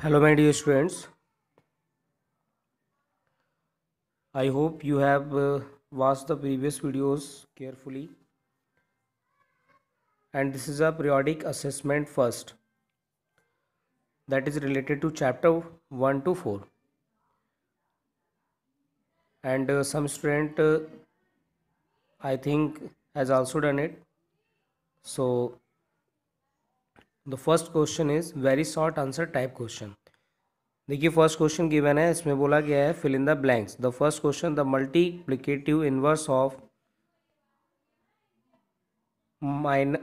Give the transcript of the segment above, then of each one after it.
Hello, my dear students. I hope you have watched the previous videos carefully. And this is a periodic assessment first, that is related to chapter 1 to 4. And some student, I think, has also done it. So, the first question is very short answer type question. देखिए first question given है, इसमें बोला गया है fill in the blanks. The first question, the multiplicative inverse of 1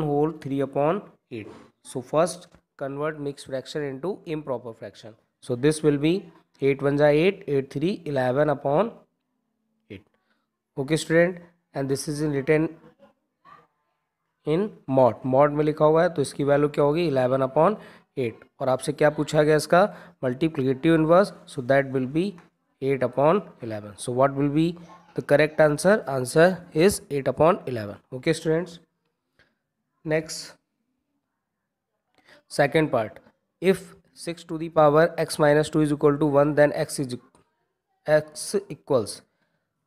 whole 3/8. So first convert mixed fraction into improper fraction. So this will be 8 1 जा 8, 8 3 11/8. Okay student, and this is in written in mod में लिखा हुआ है, तो इसकी value क्या होगी 11/8. और आपसे क्या पूछा गया इसका multiplicative inverse, so that will B 8/11. So what will be the correct answer? Answer is 8/11. Okay students. Next, second part. If 6 to the power x minus 2 is equal to 1, then x equals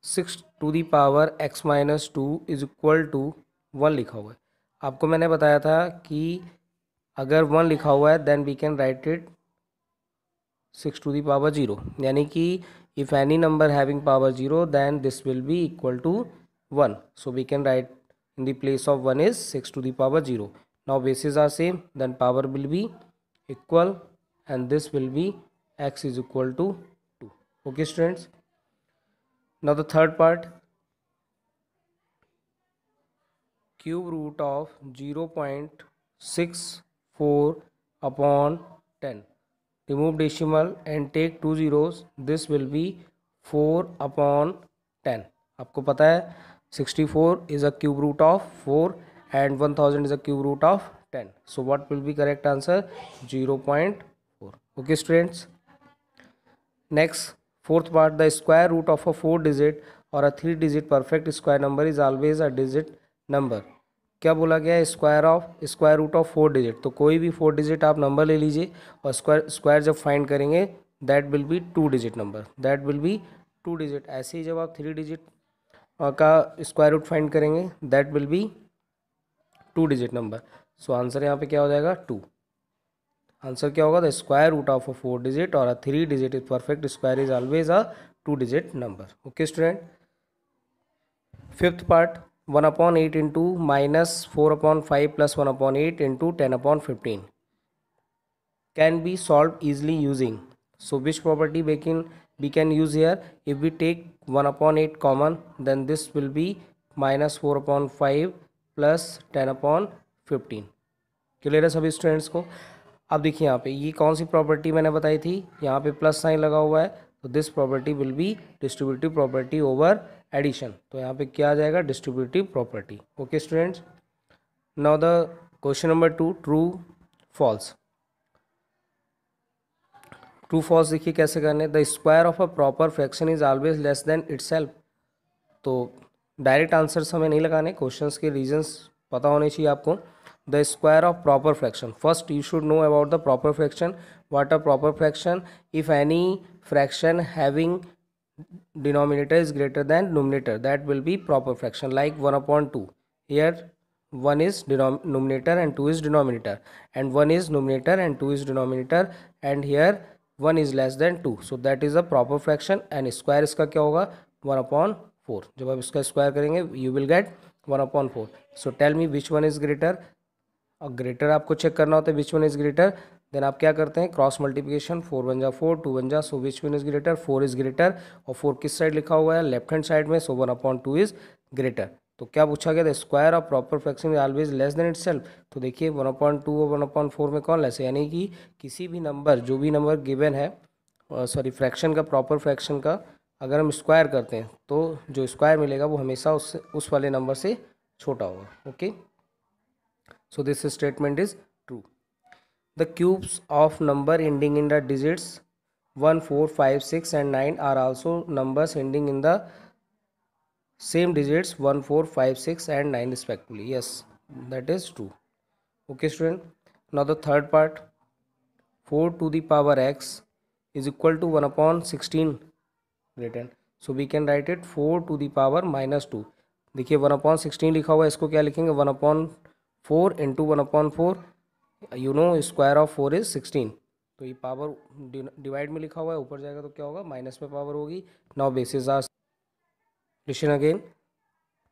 6 to the power x minus 2 is equal to 1 लिखा हुआ है. आपको मैंने बताया था कि अगर 1 लिखा हुआ है then we can write it 6 to the power 0, यानी कि if any number having power 0 then this will be equal to 1. So we can write in the place of 1 is 6 to the power 0. Now bases are same, then power will be equal and this will be x is equal to 2. Okay students. Now the third part, cube root of 0.64 upon 10. Remove decimal and take 2 zeros. This will be 4/10. आपको पता है 64 is a cube root of 4 and 1000 is a cube root of 10. So what will be correct answer? 0.4. Okay students. Next, fourth part, the square root of a 4 digit or a 3 digit perfect square number is always a digit number. क्या बोला गया है square root of 4 digit, तो कोई भी 4 digit आप number ले लीजिए और स्क्वायर जब फाइंड करेंगे that will be 2 digit number, that will be 2 digit. ऐसे ही जब आप 3 डिजिट का स्क्वायर रूट फाइंड करेंगे that will be 2 digit number. So answer यहाँ पे क्या हो जाएगा 2. आंसर क्या होगा the square root of a 4 digit और a 3 digit is perfect square is always a 2 digit number. Okay student. Fifth part, 1/8 into minus 4/5 plus 1/8 into 10/15 can be solved easily using. So which property we can use here? If we take 1/8 common, then this will be minus 4/5 plus 10/15. Clear है सभी students को. अब देखिए यहाँ पे ये कौन सी property मैंने बताई थी, यहाँ पे प्लस साइन लगा हुआ है, तो this property will be distributive property over addition. तो यहाँ पे क्या आ जाएगा distributive property. Okay students. Now the question number 2, true false. True false देखिए कैसे करने. The square of a proper fraction is always less than itself. तो डायरेक्ट आंसर्स हमें नहीं लगाने, क्वेश्चंस के रीजंस पता होने चाहिए आपको. The square of proper fraction. First you should know about the proper fraction. What a proper fraction? If any fraction having denominator is greater than numerator, that will be proper fraction. Like 1/2. Here 1 is numerator and 2 is denominator, and 1 is numerator and 2 is denominator, and here 1 is less than 2. So that is a proper fraction. And square इसका क्या होगा 1/4. जब आप इसका square करेंगे you will get 1/4. So tell me which one is greater. और greater आपको check करना होता है which one is greater. Then आप क्या करते हैं क्रॉस मल्टीप्लिकेशन, 4 1 जा 4, 2 1 जा, so which one is greater 4 is greater. और 4 किस साइड लिखा हुआ है लेफ्ट हैंड साइड में, सो 1/2 इज ग्रेटर. तो क्या पूछा गया था square of proper fraction is always less than itself. तो देखिए 1/2 और 1/4 में कौन लेस है, यानी कि किसी भी नंबर जो भी नंबर गिवन है सॉरी फ्रैक्शन का प्रॉपर फ्रैक्शन का अगर हम स्क्वायर करते हैं तो जो स्क्वायर मिलेगा वो हमेशा उस वाले नंबर से छोटा होगा. Okay. So this statement is true. The cubes of number ending in the digits 1 4 5 6 and 9 are also numbers ending in the same digits 1 4 5 6 and 9 respectively. Yes, that is true. Okay student. Now the third part, 4 to the power x is equal to 1/16 written. So we can write it 4 to the power -2. देखिए 1/16 लिखा हुआ है, इसको क्या लिखेंगे 1/4 into 1/4, you know square of 4 is 16. तो ये power divide में लिखा हुआ है, ऊपर जाएगा तो क्या होगा माइनस में पावर होगी. Now basis are, listen again,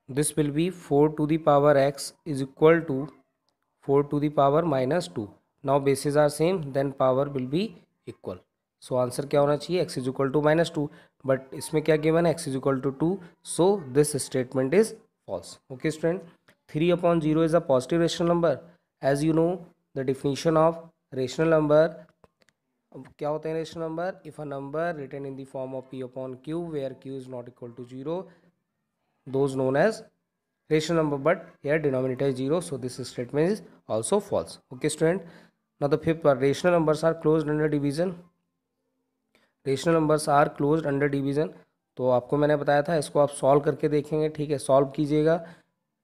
this will be 4 to the power x is equal to 4 to the power -2. Now bases are same, then power will be equal. So answer क्या होना चाहिए x is equal to -2, but इसमें क्या given है x is equal to 2, so this statement is false. Okay student, 3/0 is a positive rational number. As you know the definition of rational number, क्या होते हैं rational number? If a number written in the form of p/q where q is not equal to 0, those known as rational number, but here denominator is 0, so this statement is also false. Okay student, now the fifth part, rational numbers are closed under division. Rational numbers are closed under division. तो आपको मैंने बताया था, इसको आप solve करके देखेंगे. ठीक है, सॉल्व कीजिएगा,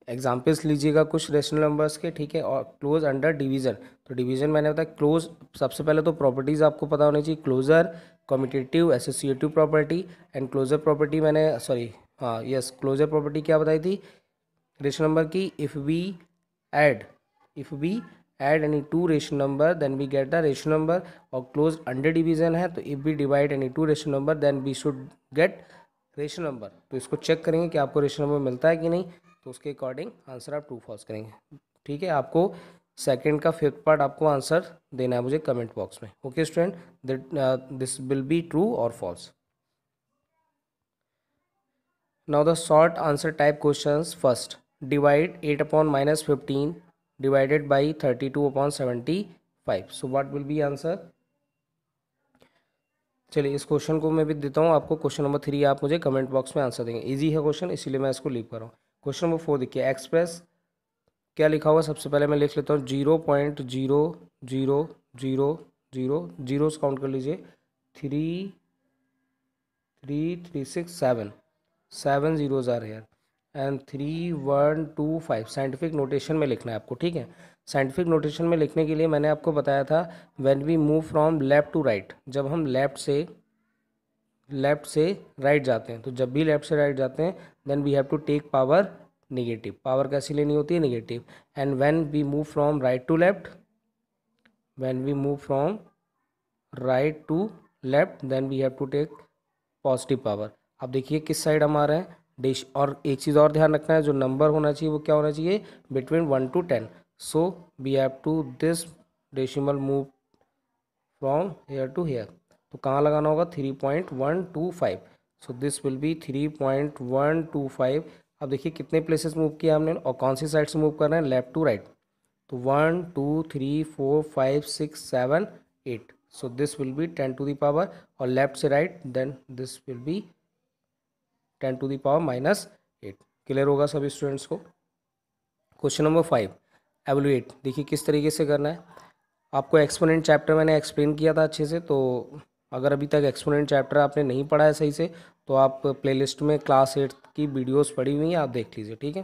एग्जाम्पल्स लीजिएगा कुछ रेशनल नंबर्स के. ठीक है, और क्लोज अंडर डिवीजन. तो डिवीजन मैंने बताया क्लोज, सबसे पहले तो प्रॉपर्टीज़ आपको पता होनी चाहिए. Closure, commutative, associative property and closure property. मैंने सॉरी हाँ यस, क्लोजर प्रॉपर्टी क्या बताई थी रेशनल नंबर की? If we add any two rational number then we get the rational number. और क्लोज अंडर डिवीजन है, तो if we divide any two rational number then we should get rational number. तो इसको check करेंगे कि आपको rational number मिलता है कि नहीं, तो उसके अकॉर्डिंग आंसर आप ट्रू फॉल्स करेंगे. ठीक है, आपको सेकंड का फिफ्थ पार्ट आपको आंसर देना है मुझे कमेंट बॉक्स में. Okay student, that this will be true और false. Now the short answer type questions. First, divide 8/-15 divided by 32/75. So what will be answer? चलिए इस क्वेश्चन को मैं भी देता हूँ आपको. क्वेश्चन नंबर 3 आप मुझे कमेंट बॉक्स में आंसर देंगे. इजी है क्वेश्चन, इसीलिए मैं इसको लीव कर रहा हूँ. क्वेश्चन नंबर 4 देखिए, एक्सप्रेस क्या लिखा हुआ है? सबसे पहले मैं लिख लेता हूँ 0.00000 जीरोस काउंट कर लीजिए. 3 3 3 6 7 zeros are here and 3 1 2 5. Scientific notation में लिखना है आपको. ठीक है, साइंटिफिक नोटेशन में लिखने के लिए मैंने आपको बताया था when we move from left to right, जब हम लेफ़्ट से राइट जाते हैं, तो जब भी लेफ़्ट से राइट जाते हैं then we have to take power negative. Power कैसी लेनी होती है? Negative. And when we move from right to left, when we move from right to left then we have to take positive power. अब देखिए किस side हम आ रहे हैं डेश. और एक चीज़ और ध्यान रखना है, जो नंबर होना चाहिए वो क्या होना चाहिए? Between 1 to 10. So we have to this decimal move from here to here. तो कहाँ लगाना होगा? 3.125. So this will be 3.125. अब देखिए कितने प्लेसेस मूव किया हमने और कौन सी साइड से मूव कर रहे हैं? Left to right. तो 1 2 3 4 5 6 7 8. So this will be 10 to the power, और लेफ्ट से right then this will be 10 to the power -8. Clear होगा सभी स्टूडेंट्स को. Question number 5, evaluate. देखिए किस तरीके से करना है. आपको एक्सपोनेंट चैप्टर मैंने एक्सप्लेन किया था अच्छे से, तो अगर अभी तक एक्सपोनेंट चैप्टर आपने नहीं पढ़ा है सही से, तो आप प्लेलिस्ट में क्लास 8 की वीडियोस पढ़ी हुई हैं, आप देख लीजिए. ठीक है,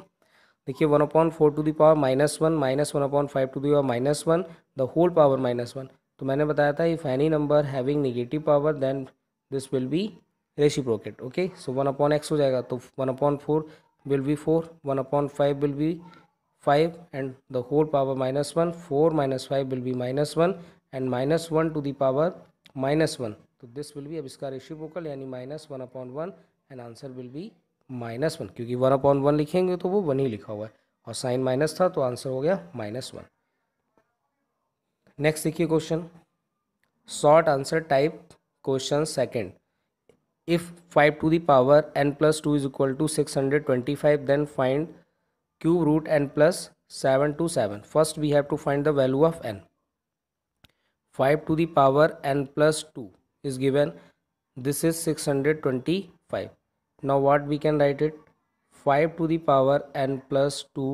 देखिए 1/4 to the power -1 -1/5 to the power -1 the whole power -1. तो मैंने बताया था if any number having negative power then this will be reciprocate. Okay, so 1/x हो जाएगा, तो 1/4 will be 4, 1/5 will be 5 and the whole power -1. 4 - 5 will be -1 and -1 to the power -1. तो this will B, अब इसका reciprocal यानी -1/1 and answer will be -1, क्योंकि 1/1 लिखेंगे तो वो 1 ही लिखा हुआ है और साइन माइनस था, तो आंसर हो गया -1. नेक्स्ट देखिए question, short answer type question second. If 5 to the power n plus 2 is equal to 625, then find cube root n plus 7 to 7. First we have to find the value of n. 5 to the power n plus 2 is given. This is 625. Now what we can write it? 5 to the power n plus 2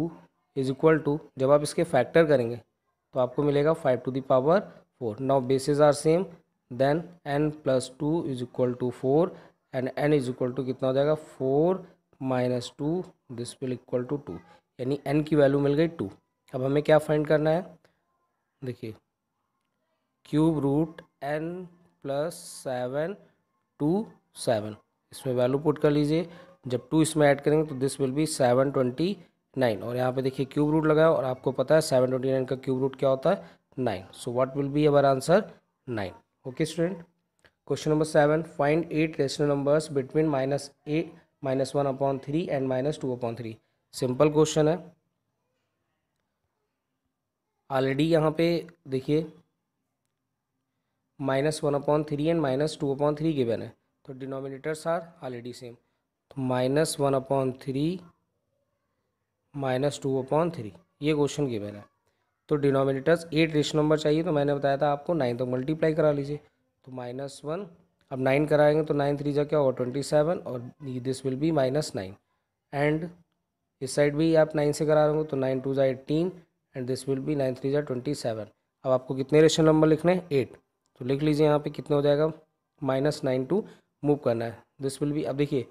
is equal to, जब आप इसके factor करेंगे तो आपको मिलेगा 5 to the power 4. Now bases are same, then n plus 2 is equal to 4 and n is equal to कितना हो जाएगा? 4 - 2, दिस विल इक्वल टू 2, यानी n की वैल्यू मिल गई 2. अब हमें क्या फाइंड करना है? देखिए cube root n plus 7 to 7, इसमें वैल्यू पुट कर लीजिए। जब 2 इसमें ऐड करेंगे तो दिस विल बी 729, और यहाँ पे देखिए क्यूब रूट लगाया और आपको पता है 729 का क्यूब रूट क्या होता है 9। सो what will be our answer 9। Okay student, question number 7, find 8 rational numbers between -1/3 and -2/3। Simple question है। ऑलरेडी यहाँ पे देखिए -1/3 एंड -2/3 गिवन है, तो डिनोमिनेटर्स आर ऑलरेडी सेम। तो -1/3 -2/3 ये क्वेश्चन गिवन है। तो डिनोमिनेटर्स 8 रेशनल नंबर चाहिए, तो मैंने बताया था आपको 9 तो मल्टीप्लाई करा लीजिए। तो -1, अब 9 कराएंगे तो 9 3 जा क्या होगा 27, और दिस विल बी -9। एंड इस साइड भी आप 9 से करा रहे हो तो 9 2 जा 18, एंड दिस विल बी 9 3 जा 27। अब आपको कितने रेशनल नंबर लिखने हैं 8, तो लिख लीजिए यहाँ पे कितना हो जाएगा -9 टू मूव करना है। दिस विल बी, अब देखिए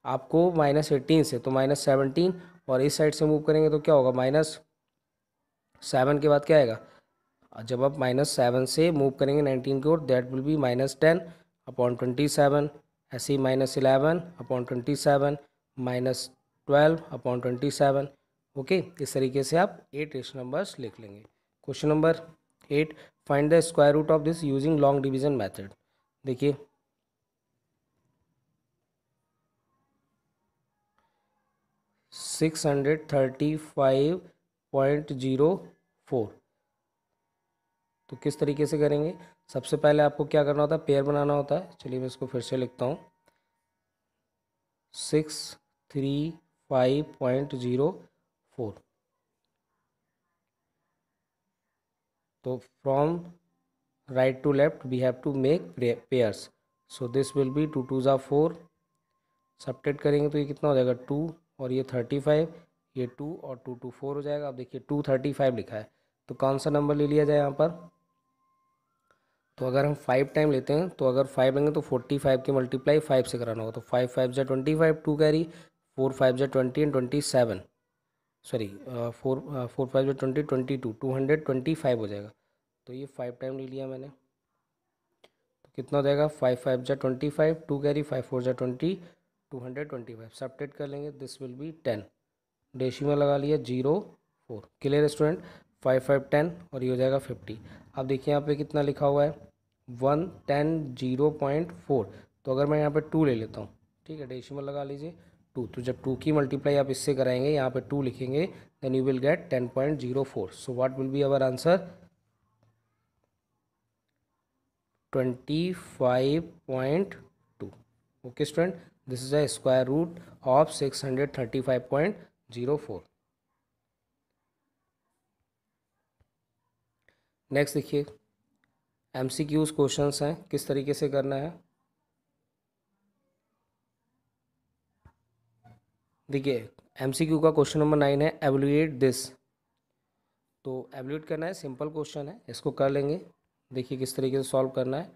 आपको -18 से तो -17, और इस साइड से मूव करेंगे तो क्या होगा -7 के बाद क्या आएगा। जब आप -7 से मूव करेंगे 19 की ओर, दैट विल बी -10/27, ऐसे ही -11/27, -12/27। ओके, इस तरीके से आप 8 रेशनल नंबर्स लिख लेंगे। Question number 8, find the square root of this using long division method. देखिए 635.04, तो किस तरीके से करेंगे। सबसे पहले आपको क्या करना होता है, पेयर बनाना होता है। चलिए मैं इसको फिर से लिखता हूँ, 635.04। तो from right to left we have to make pairs. So this will be 2 2 जा 4, सब्ट्रैक्ट करेंगे तो ये कितना हो जाएगा 2, और ये 35, ये 2 और 2 2 4 हो जाएगा। अब देखिए 235 लिखा है, तो कौन सा नंबर ले लिया जाए यहाँ पर। तो अगर हम 5 टाइम लेते हैं, तो अगर 5 लेंगे तो 45 की मल्टीप्लाई 5 से कराना होगा। तो 5 5 जा 25, 2 कैरी, 4 5 जा 20 एंड 27, सॉरी 4 5 जा 20 22, 225 हो जाएगा। तो ये 5 टाइम ले लिया मैंने, तो कितना हो जाएगा 5 5 जा 25, 2 कैरी, 5 4 जा 20, 225 सब्ट्रैक्ट कर लेंगे, दिस विल बी 10। डेसिमल लगा लिया 0 4। क्लियर स्टूडेंट, 5 5 10 और ये हो जाएगा 50। अब देखिए यहाँ पे कितना लिखा हुआ है 1 10 0.4, तो अगर मैं यहाँ पे 2 ले लेता हूँ, ठीक है, डेसिमल लगा लीजिए 2। तो जब 2 की मल्टीप्लाई आप इससे कराएंगे, यहाँ पे 2 लिखेंगे, then you will get 10.04। So what will be our answer 25.2। Okay student, this is a square root of 635.04। Next देखिए MCQs क्वेश्चंस हैं, किस तरीके से करना है। देखिए MCQ का क्वेश्चन नंबर 9 है, एवल्यूएट दिस। तो एवल्यूएट करना है, सिंपल क्वेश्चन है, इसको कर लेंगे। देखिए किस तरीके से सॉल्व करना है।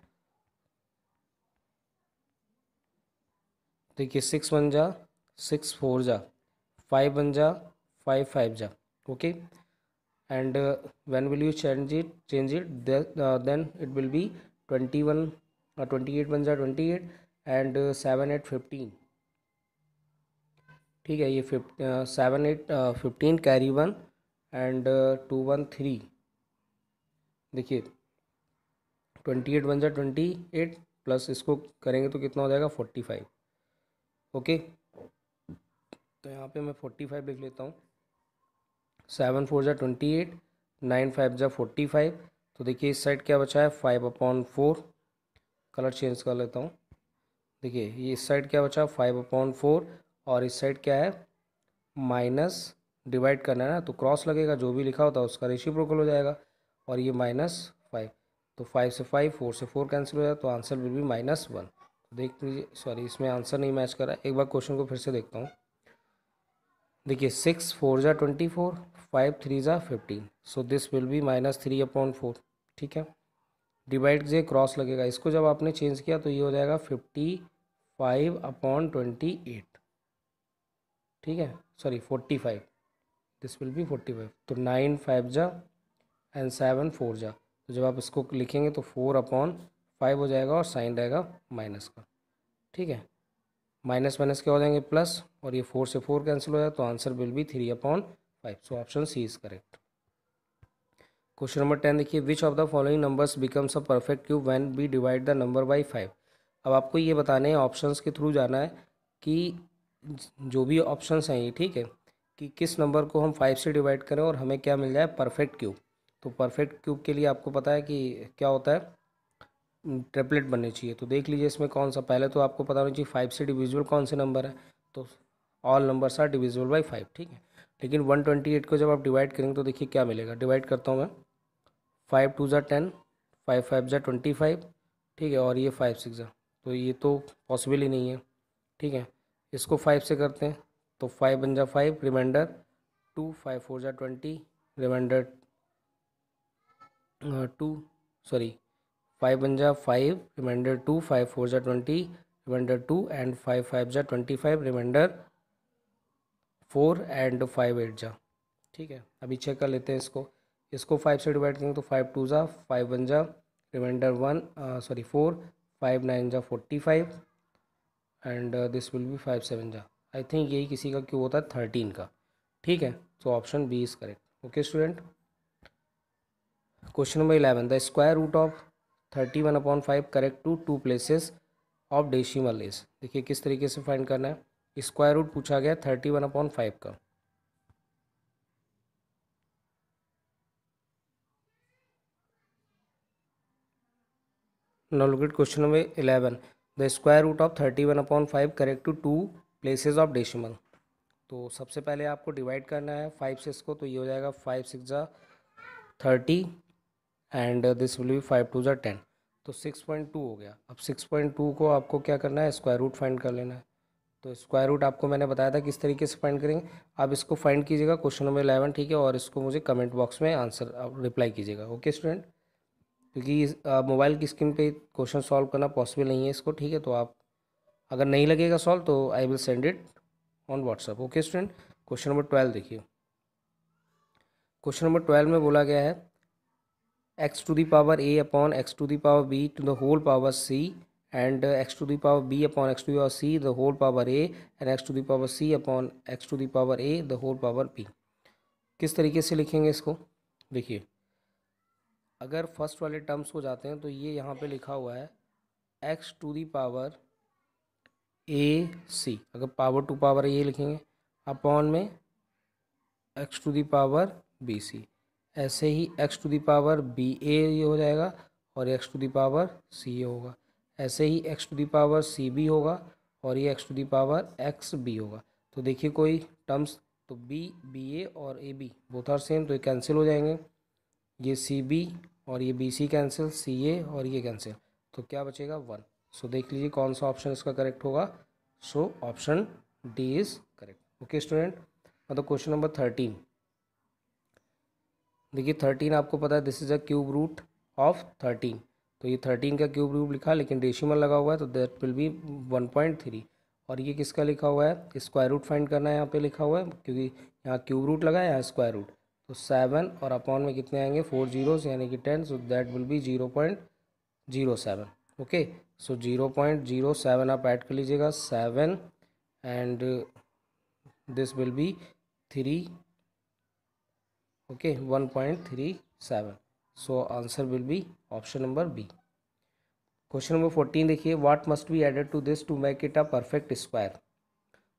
देखिए 6 1 जा 6 4 जा 5 1 जा 5 5 जा, okay, and when will you change it then it will be 21 28 1 जा 28, and 7 8 15, ठीक है, ये 7 8 15 कैरी 1, एंड 2 1 3। देखिए 28 1 जा 28 प्लस इसको करेंगे तो कितना हो जाएगा 45। ओके, तो यहाँ पे मैं 45 लिख लेता हूँ। 7 4 जा 28, 9 5 जा 45। तो देखिए इस साइड क्या बचा है 5/4, कलर चेंज कर लेता हूँ। देखिए ये इस साइड क्या बचा 5/4, और इस साइड क्या है माइनस, डिवाइड करना है ना, तो क्रॉस लगेगा, जो भी लिखा होता है उसका रेसिप्रोकल हो जाएगा, और ये -5। तो 5 से 5, 4 से 4 कैंसिल हो जाएगा, तो आंसर विल बी -1। देख लीजिए, सॉरी इसमें आंसर नहीं मैच कर रहा है, एक बार क्वेश्चन को फिर से देखता हूँ। देखिए 6 4 जा 24, 5 3 जा 15, सो दिस विल बी -3/4, ठीक है। डिवाइड से क्रॉस लगेगा, इसको जब आपने चेंज किया तो ये हो जाएगा 55/28, ठीक है, सॉरी 45, दिस विल बी 45। तो 9 5 जा एंड 7 4 जा, तो जब आप इसको लिखेंगे तो 4/5 हो जाएगा और साइन रहेगा माइनस का। ठीक है, माइनस माइनस क्या हो जाएंगे प्लस, और ये 4 से 4 कैंसिल हो जाएगा, तो answer will be 3/5। So option C is correct. Question number 10 देखिए, which of the following numbers becomes a perfect cube when we divide the number by 5। अब आपको ये बताने हैं, ऑप्शंस के थ्रू जाना है कि जो भी ऑप्शंस हैं ये, ठीक है, कि किस नंबर को हम 5 से डिवाइड करें और हमें क्या मिल जाए, परफेक्ट क्यूब। तो परफेक्ट क्यूब के लिए आपको पता है कि क्या होता है, ट्रिपलेट बनने चाहिए। तो देख लीजिए इसमें कौन सा, पहले तो आपको पता होना चाहिए 5 से डिविजिबल कौन से नंबर है, तो all numbers are divisible by 5। ठीक है, लेकिन 128 को जब आप डिवाइड करेंगे तो देखिए क्या मिलेगा। डिवाइड करता हूँ मैं, 5 2 ज़ा 10, 5 5 ज़ा 25, ठीक है, और ये 5 6 ज़ा, तो ये तो पॉसिबल ही नहीं है। ठीक है, इसको 5 से करते हैं तो 5 बन जा 5, रिमाइंडर 2, 5 4 ज़ा 20, रिमाइंडर 2, सॉरी 5 बन जा 5, रिमाइंडर 2, 5 4 ज़ा 20, रिमाइंडर 2 एंड 5 5 ज़ा 25, रिमाइंडर 4 एंड 5 8 ज़ा। ठीक है, अभी चेक कर लेते हैं इसको 5 से डिवाइड करेंगे तो 5 2 ज़ा 5 बन जा, रिमाइंडर 1 सॉरी 4, 5 9 ज़ा 45 एंड दिस विल बी 5 7 ज़ा। आई थिंक यही किसी का क्यों होता है 13 का। ठीक है, so option B is correct. Okay student, question number 11, the square root of 31/5 correct to 2 places of decimal is. देखिए किस तरीके से फाइंड करना है, स्क्वायर रूट पूछा गया 31/5 का। Now look at question number 11, the square root of 31/5 correct to 2 places of decimal. तो सबसे पहले आपको डिवाइड करना है 5 से इसको, तो ये हो जाएगा 5 6 ज़ा 30 एंड दिस विल बी 5 2 ज़ा 10, तो 6.2 हो गया। अब 6.2 को आपको क्या करना है, स्क्वायर रूट फाइंड कर लेना है। तो स्क्वायर रूट आपको मैंने बताया था किस तरीके से फाइंड करेंगे, आप इसको फाइंड कीजिएगा क्वेश्चन नंबर 11, ठीक है, और इसको मुझे कमेंट बॉक्स में आंसर आप रिप्लाई कीजिएगा। ओके स्टूडेंट, क्योंकि मोबाइल की स्क्रीन पे क्वेश्चन सॉल्व करना पॉसिबल नहीं है इसको, ठीक है, तो आप अगर नहीं लगेगा सॉल्व तो I will send it on WhatsApp. Okay student, question number 12 देखिए, क्वेश्चन नंबर 12 में बोला गया है x to the power a upon x to the power b टू द होल पावर c and x to the power b upon x to the power c the whole power a and x to the power c upon x to the power a the whole power b। किस तरीके से लिखेंगे इसको, देखिए अगर first वाले terms को जाते हैं तो ये यहाँ पे लिखा हुआ है x to the power a c, अगर पावर टू पावर ये लिखेंगे, अपॉन में x to the power B C, ऐसे ही x to the power B A ये हो जाएगा और x to the power C A होगा, ऐसे ही x to the power C B होगा और ये x to the power x B होगा। तो देखिए कोई टर्म्स, तो बी बी ए और A B both are same, तो ये कैंसिल हो जाएंगे, ये सी बी और ये बी सी कैंसिल, सी ए और ये कैंसिल, तो क्या बचेगा 1। सो देख लीजिए कौन सा ऑप्शन इसका करेक्ट होगा, so option D is correct. Okay student, मतलब क्वेश्चन नंबर 13 देखिए, 13 आपको पता है this is a cube root of 13, तो ये 13 का क्यूब रूट लिखा लेकिन डेसिमल लगा हुआ है, तो दैट विल बी 1.3। और ये किसका लिखा हुआ है, स्क्वायर रूट फाइंड करना है, यहाँ पे लिखा हुआ है क्योंकि यहाँ क्यूब रूट लगा है, यहाँ स्क्वायर रूट, तो 7 और अपॉन में कितने आएंगे 4 जीरोस यानी कि 10, so that will be 0.07। Okay, so 0.07 आप ऐड कर लीजिएगा 7 and this will be 3, okay 1.37, so answer will be option number B। Question number 14 देखिए, what must be added to this to make it a perfect square.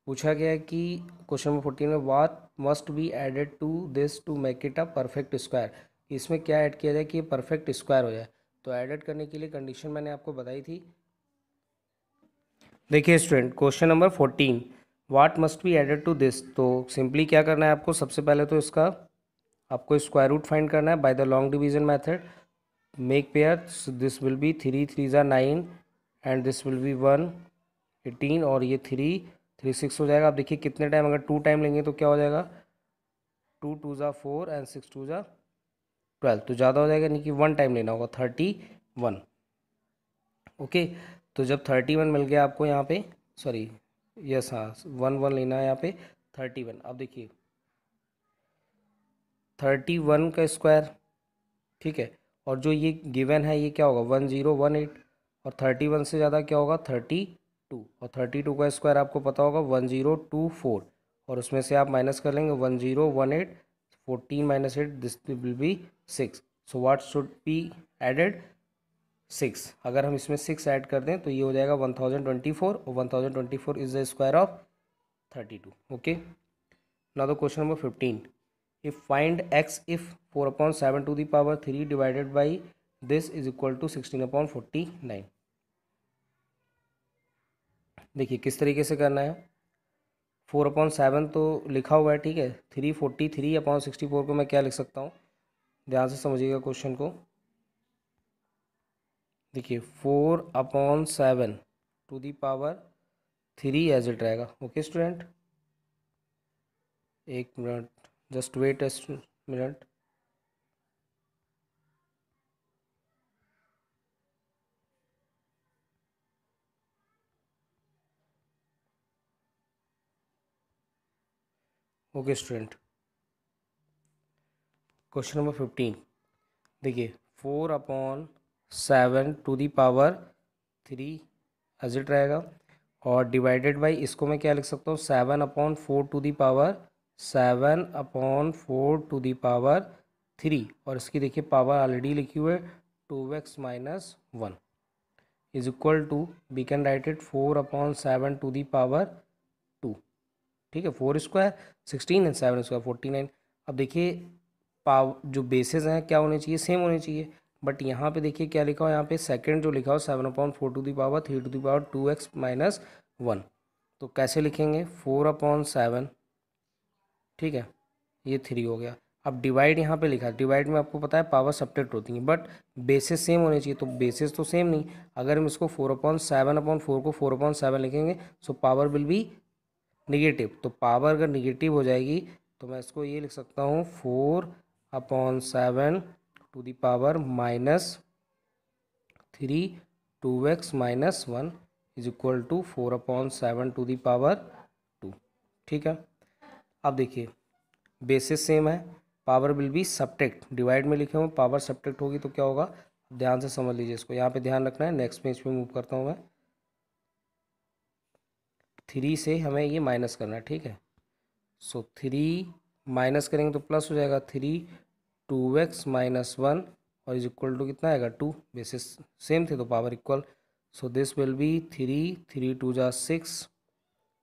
पूछा गया है कि question number 14 में what must be added to this to make it a perfect square, इसमें क्या add किया जाए कि ये परफेक्ट स्क्वायर हो जाए। तो ऐडेड करने के लिए कंडीशन मैंने आपको बताई थी। देखिए student, question number 14, what must be added to this, तो सिंपली क्या करना है आपको, सबसे पहले तो इसका आपको स्क्वायर रूट फाइंड करना है by the long division method, make pair, this will be 3 3 ज़ा 9 एंड दिस विल बी 1 18 और ये 3 3 6 हो जाएगा। आप देखिए कितने टाइम, अगर 2 टाइम लेंगे तो क्या हो जाएगा 2 2 ज़ा 4 एंड 6 2 ज़ा 12, तो ज़्यादा हो जाएगा यानी कि 1 टाइम लेना होगा 31। ओके, तो जब 31 मिल गया आपको यहाँ पे, सॉरी यस हाँ 1 1 लेना है यहाँ पे 31। अब देखिए 31 का स्क्वायर, ठीक है, और जो ये गिवन है ये क्या होगा 1018, और 31 से ज़्यादा क्या होगा 32, और 32 का स्क्वायर आपको पता होगा 1024, और उसमें से आप माइनस कर लेंगे 1018, 14 minus 8, this will be 6। So what should be added 6। अगर हम इसमें 6 ऐड कर दें तो ये हो जाएगा 1024, और 1024 is the square of 32। Okay, now the question number 15, if find x if 4/7 to the power 3 divided by this is equal to 16/49। देखिए किस तरीके से करना है। 4/7 तो लिखा हुआ है, ठीक है। 343/64 को मैं क्या लिख सकता हूँ, ध्यान से समझिएगा क्वेश्चन को। देखिए 4/7 to the power 3 as it रहेगा। ओके स्टूडेंट, एक minute, just wait a minute. Okay student, question number 15, देखिए 4/7 to the power 3 as it रहेगा, और डिवाइडेड बाई इसको मैं क्या लिख सकता हूँ 7/4 to the power 7/4 to the power 3, और इसकी देखिए पावर ऑलरेडी लिखी हुई है 2x minus 1 is equal to, we can write it 4/7 to the power 2, ठीक है। 4 स्क्वायर 16 एंड 7 स्क्वायर 49। अब देखिए जो बेसिस हैं क्या होने चाहिए, सेम होने चाहिए, बट यहाँ पे देखिए क्या लिखा हो, यहाँ पे सेकंड जो लिखा हो 7/4 to the power 3 to the power 2x minus 1, तो कैसे लिखेंगे 4/7, ठीक है, ये 3 हो गया। अब डिवाइड यहाँ पे लिखा, डिवाइड में आपको पता है पावर सब्ट्रैक्ट होती है, बट बेसिस सेम होने चाहिए, तो बेसिस तो सेम नहीं। अगर हम इसको 4/7/4 को 4/7 लिखेंगे so power will B negative, तो पावर अगर निगेटिव हो जाएगी तो मैं इसको ये लिख सकता हूँ 4/7 to the power -3 2x minus 1 is equal to 4/7 to the power 2, ठीक है। अब देखिए बेसिस सेम है, power will be subtract, divide में लिखे हुए पावर सब्ट्रैक्ट होगी तो क्या होगा, ध्यान से समझ लीजिए इसको, यहाँ पे ध्यान रखना है। नेक्स्ट पेज पे मूव करता हूँ मैं। 3 से हमें ये माइनस करना है, ठीक है। सो 3 माइनस करेंगे तो प्लस हो जाएगा 3 2x माइनस 1, और इज इक्वल टू कितना आएगा 2, बेसिस सेम थे तो power equal. So this will be 3 3 2 जा 6,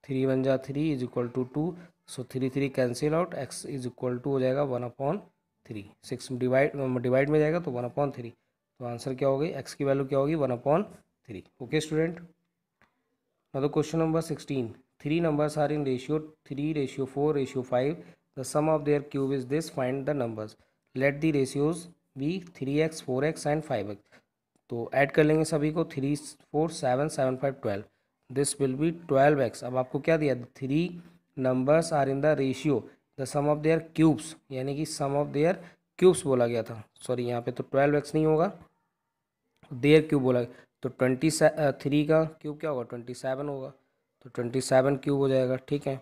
3 1 जा 3 is equal to 2। So 3 3 cancel out, x is equal to हो जाएगा 1/3। 6 डिवाइड में जाएगा तो 1/3, तो आंसर क्या होगी, x की वैल्यू क्या होगी 1/3। Okay student, now the question number 16, three numbers are in ratio 3:4:5, the sum of their cube is this, find the numbers, let the ratios be 3x 4x and 5x। तो add कर लेंगे सभी को, 3 4 7 7 5 12, this will B 12x। अब आपको क्या दिया, 3 numbers are in the ratio the sum of their cubes, यानी कि सम ऑफ देयर क्यूब्स बोला गया था, सॉरी यहाँ पे तो 12x नहीं होगा, देयर क्यूब बोला, तो 23 का क्यूब क्या होगा 27 होगा, तो 27 क्यूब हो जाएगा, ठीक है।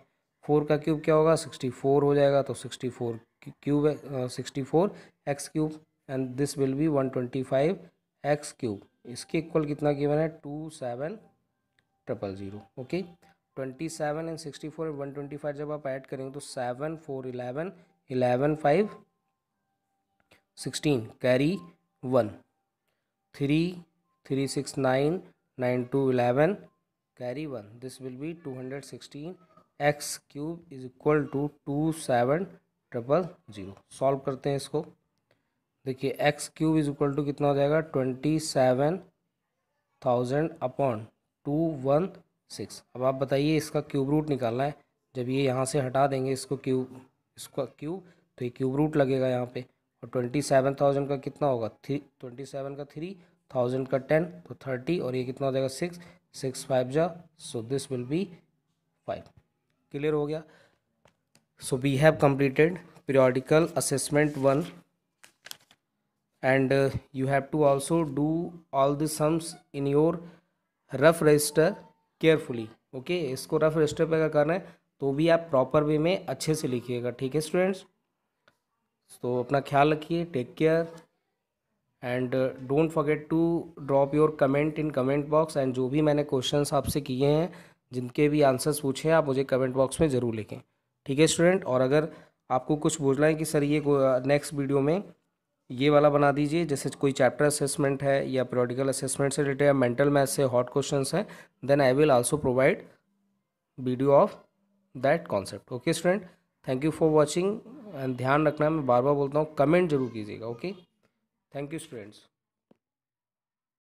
4 का क्यूब क्या होगा 64 हो जाएगा, तो 64 क्यूब है 64x cube, and this will B 125x cube. इसके इक्वल कितना गिवन है 27000। ओके, 27 एंड 64 125 जब आप ऐड करेंगे तो 7 4 11 11 5 16 carry 1, 3 3 6 9 9 2 11 carry 1, this will be 216x cube is equal to 27000। Solve करते हैं इसको। देखिए x cube is equal to कितना हो जाएगा 27,000/216। अब आप बताइए इसका क्यूब रूट निकालना है, जब ये यहाँ से हटा देंगे इसको क्यूब, इसका क्यूब, तो ये क्यूब रूट लगेगा यहाँ पे, और 27,000 का कितना होगा 27 का 3, 1000 का 10 तो 30, और ये कितना हो जाएगा 6 6 5 जा, so this will be 5। Clear हो गया। So we have completed periodical assessment 1, and you have to also do all the sums in your rough register carefully। Okay, इसको रफ रजिस्टर पे अगर करना है तो भी आप प्रॉपर वे में अच्छे से लिखिएगा, ठीक है स्टूडेंट्स। तो अपना ख्याल रखिए, take care and don't forget to drop your comment in comment box, and जो भी मैंने क्वेश्चंस आपसे किए हैं, जिनके भी आंसर्स पूछे हैं, आप मुझे कमेंट बॉक्स में ज़रूर लिखें। ठीक है स्टूडेंट, और अगर आपको कुछ बोलना है कि सर ये नेक्स्ट वीडियो में ये वाला बना दीजिए, जैसे कोई चैप्टर असेसमेंट है या पीरियोडिकल असेसमेंट से रिलेटेड या मेंटल मैथ से हॉट क्वेश्चंस हैं, then I will also provide video of that concept. Okay student, thank you for watching, and ध्यान रखना, मैं बार बार बोलता हूँ, कमेंट जरूर कीजिएगा। Okay, thank you students.